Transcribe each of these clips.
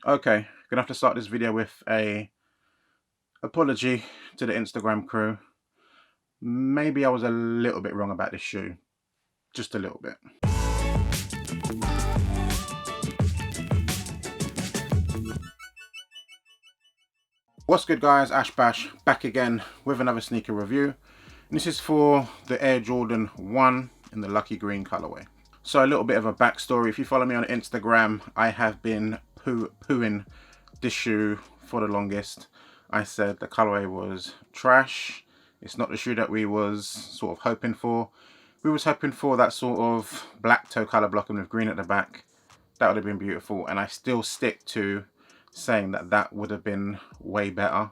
Okay, gonna have to start this video with a apology to the Instagram crew. Maybe I was a little bit wrong about this shoe, just a little bit. What's good guys, Ash Bash back again with another sneaker review. And this is for the Air Jordan 1 in the lucky green colorway. So a little bit of a backstory. If you follow me on Instagram, I have been pooing this shoe for the longest. I said the colorway was trash. It's not the shoe that we was sort of hoping for. We was hoping for that sort of black toe color blocking with green at the back. That would have been beautiful, and I still stick to saying that that would have been way better.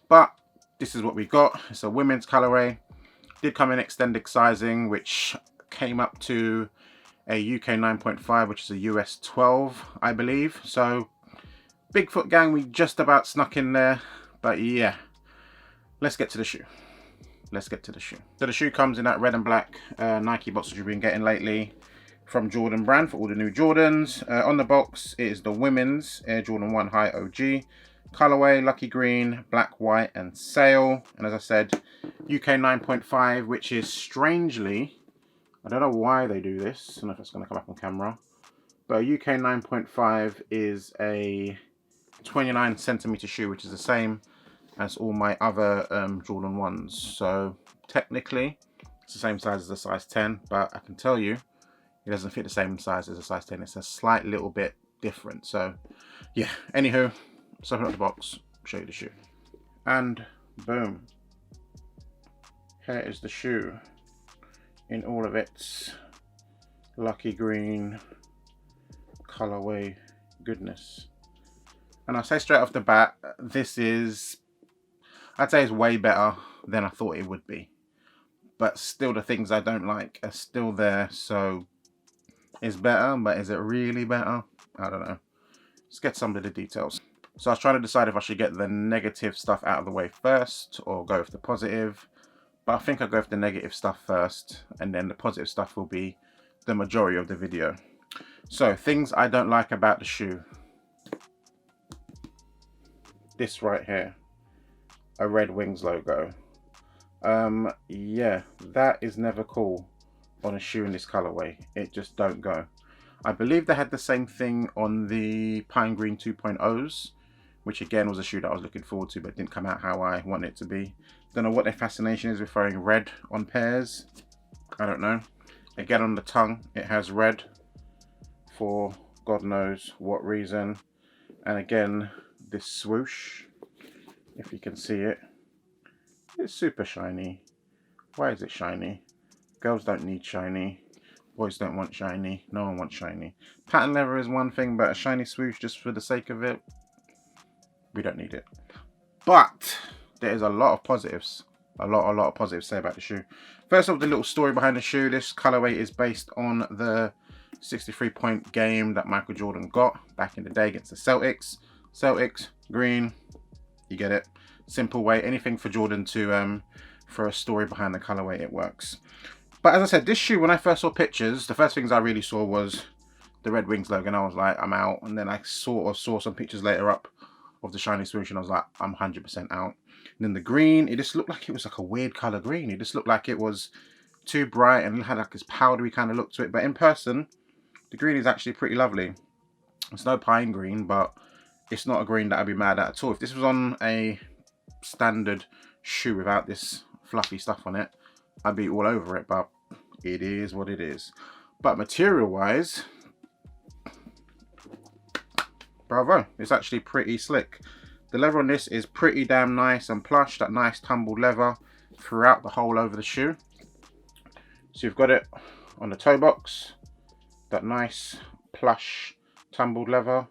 But this is what we got. It's a women's colorway. Did come in extended sizing, which came up to a UK 9.5, which is a US 12, I believe. So Bigfoot gang, we just about snuck in there. But yeah, let's get to the shoe. Let's get to the shoe. So the shoe comes in that red and black Nike box that you've been getting lately from Jordan brand for all the new Jordans. On the box it is the women's Air Jordan 1 High OG colorway, lucky green, black, white and sail. And as I said, UK 9.5, which is strangely, I don't know why they do this, I don't know if it's going to come up on camera, but a UK 9.5 is a 29 centimeter shoe, which is the same as all my other Jordan 1s. So technically it's the same size as a size 10, but I can tell you it doesn't fit the same size as a size 10. It's a slight little bit different. So yeah, anywho, let's open up the box, show you the shoe. And boom, here is the shoe in all of its lucky green colorway goodness. And I'll say straight off the bat, this is, I'd say it's way better than I thought it would be. But still the things I don't like are still there, so it's better, but is it really better? I don't know. Let's get some of the details. So I was trying to decide if I should get the negative stuff out of the way first or go with the positive. But I think I'll go with the negative stuff first, and then the positive stuff will be the majority of the video. So things I don't like about the shoe. This right here, a Red Wings logo. Yeah, that is never cool on a shoe in this colorway. It just don't go. I believe they had the same thing on the Pine Green 2.0s, which again was a shoe that I was looking forward to, but didn't come out how I wanted it to be. Don't know what their fascination is with throwing red on pairs. I don't know. Again, on the tongue it has red for God knows what reason. And again, this swoosh, if you can see it, it's super shiny. Why is it shiny? Girls don't need shiny. Boys don't want shiny. No one wants shiny. Pattern leather is one thing, but a shiny swoosh just for the sake of it, we don't need it. But there is a lot of positives. A lot of positives to say about the shoe. First off, the little story behind the shoe. This colorway is based on the 63-point game that Michael Jordan got back in the day against the Celtics. Celtics, green, you get it. Simple way, anything for Jordan to for a story behind the colorway, it works. But as I said, this shoe, when I first saw pictures, the first things I really saw was the Red Wings logo, and I was like, I'm out. And then I sort of saw some pictures later up of the shiny swoosh, and I was like, I'm 100% out. And then the green, it just looked like it was like a weird color green. It just looked like it was too bright and it had like this powdery kind of look to it. But in person, the green is actually pretty lovely. It's no pine green, but it's not a green that I'd be mad at all. If this was on a standard shoe without this fluffy stuff on it, I'd be all over it, but it is what it is. But material wise, bravo, it's actually pretty slick. The leather on this is pretty damn nice and plush, that nice tumbled leather throughout the whole over the shoe. So you've got it on the toe box, that nice plush tumbled leather.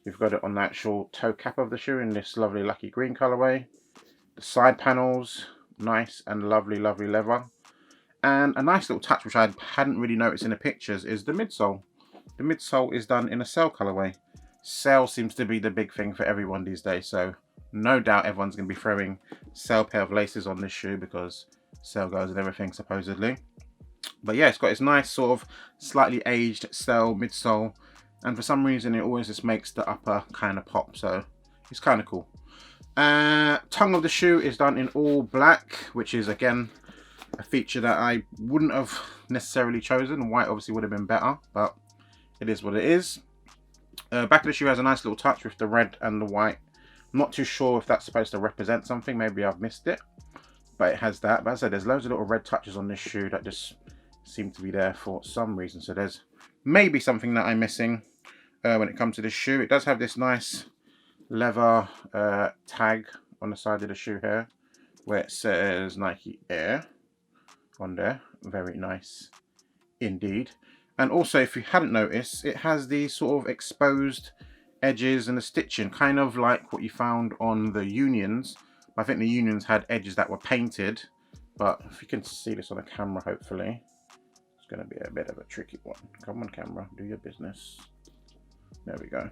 You've got it on the actual toe cap of the shoe in this lovely lucky green colorway. The side panels, nice and lovely leather. And a nice little touch which I hadn't really noticed in the pictures is the midsole. The midsole is done in a sail colorway. Sail seems to be the big thing for everyone these days, so no doubt everyone's going to be throwing sail pair of laces on this shoe because sail goes and everything supposedly. But yeah, it's got its nice sort of slightly aged sail midsole. and for some reason it always just makes the upper kind of pop, so it's kind of cool. Tongue of the shoe is done in all black, which is again a feature that I wouldn't have necessarily chosen. White obviously would have been better, but it is what it is. Back of the shoe has a nice little touch with the red and the white. I'm not too sure if that's supposed to represent something, maybe I've missed it, but it has that. But as I said, there's loads of little red touches on this shoe that just seem to be there for some reason, so there's maybe something that I'm missing when it comes to this shoe. It does have this nice leather tag on the side of the shoe here where it says Nike Air on there. Very nice indeed. And also, if you hadn't noticed, it has these sort of exposed edges and the stitching, kind of like what you found on the Unions. I think the Unions had edges that were painted, but if you can see this on the camera, hopefully it's going to be a bit of a tricky one. Come on, camera, do your business. There we go.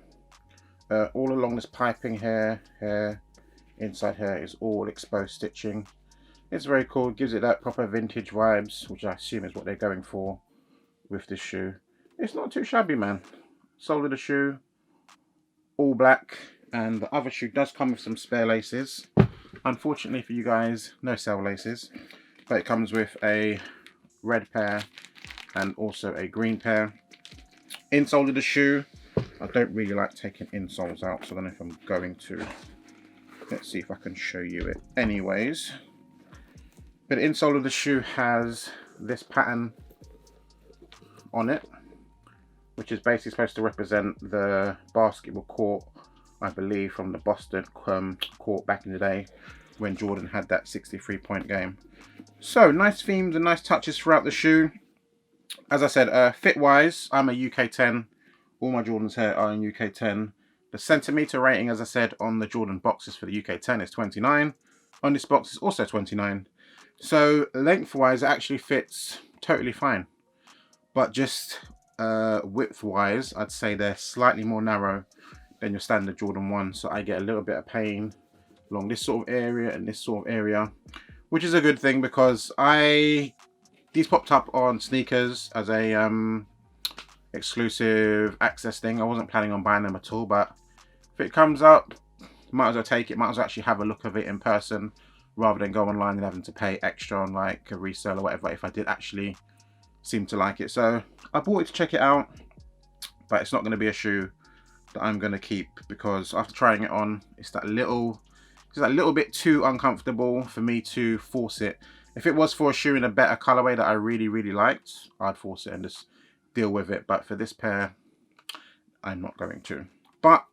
All along this piping here, inside here is all exposed stitching. It's very cool, gives it that proper vintage vibes, which I assume is what they're going for with this shoe. It's not too shabby, man. Sole of the shoe, all black, and the other shoe does come with some spare laces. Unfortunately for you guys, no sale laces, but it comes with a red pair and also a green pair. Insole of the shoe, I don't really like taking insoles out, so I don't know if I'm going to. Let's see if I can show you it anyways. But the insole of the shoe has this pattern on it, which is basically supposed to represent the basketball court, I believe, from the Boston court back in the day when Jordan had that 63-point game. So nice themes and nice touches throughout the shoe. As I said, fit wise, I'm a UK 10. All my Jordans here are in UK 10. The centimeter rating, as I said, on the Jordan boxes for the UK 10 is 29. On this box is also 29. So lengthwise, it actually fits totally fine. But just width-wise, I'd say they're slightly more narrow than your standard Jordan 1. So I get a little bit of pain along this sort of area and this sort of area, which is a good thing because these popped up on sneakers as a exclusive access thing. I wasn't planning on buying them at all, but if it comes up, might as well take it. Might as well actually have a look of it in person rather than go online and having to pay extra on like a resale or whatever if I did actually seem to like it. So I bought it to check it out, but it's not going to be a shoe that I'm going to keep because after trying it on, it's that little bit too uncomfortable for me to force it. If it was for a shoe in a better colorway that I really liked, I'd force it and just deal with it. But for this pair, I'm not going to. But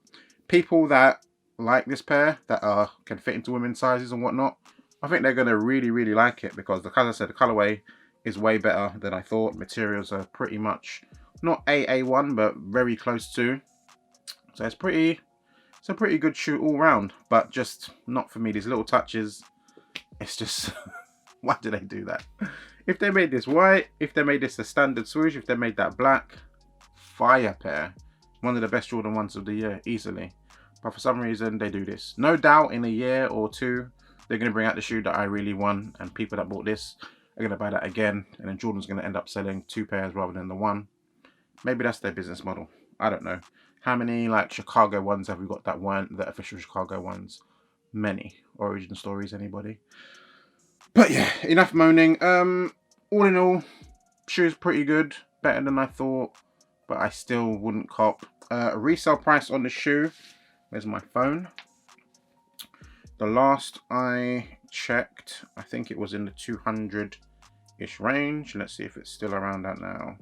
people that like this pair, that can fit into women's sizes and whatnot, I think they're going to really like it because, as I said, the colorway is way better than I thought. Materials are pretty much not AA1, but very close to. So it's a pretty good shoe all round, but just not for me. These little touches, it's just why do they do that? If they made this white, if they made this a standard swoosh, if they made that black, fire pair. One of the best Jordan 1s of the year, easily. But for some reason, they do this. No doubt in a year or two, they're going to bring out the shoe that I really want, and people that bought this are going to buy that again, and then Jordan's going to end up selling 2 pairs rather than the 1. Maybe that's their business model. I don't know. How many like Chicago ones have we got that weren't the official Chicago ones? Many. Origin stories, anybody? But yeah, enough moaning. All in all, shoe's pretty good. Better than I thought, but I still wouldn't cop. Resale price on the shoe. Where's my phone? The last I checked, I think it was in the 200-ish range. Let's see if it's still around that now.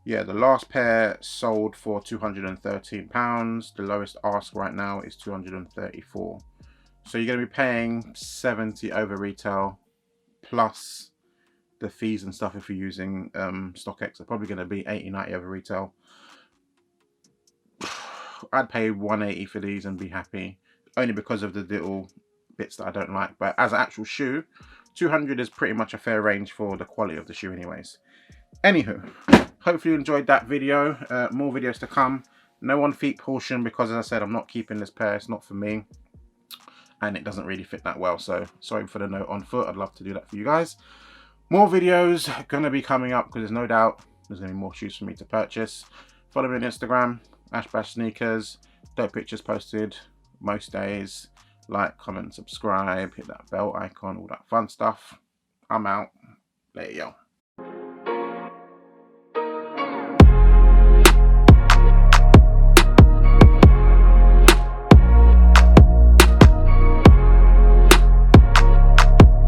Yeah, the last pair sold for £213. The lowest ask right now is £234. So you're going to be paying $70 over retail plus the fees and stuff if you're using StockX. They're probably going to be $80-90 over retail. I'd pay $180 for these and be happy, only because of the little bits that I don't like. But as an actual shoe, $200 is pretty much a fair range for the quality of the shoe anyways. Anywho, hopefully you enjoyed that video. More videos to come. No on feet portion because, as I said, I'm not keeping this pair. It's not for me, and it doesn't really fit that well. So sorry for the note on foot. I'd love to do that for you guys. More videos gonna be coming up because there's no doubt there's gonna be more shoes for me to purchase. Follow me on Instagram, @ashbashsneakers. Dope pictures posted most days. Like, comment, subscribe, hit that bell icon, all that fun stuff. I'm out. Later, y'all.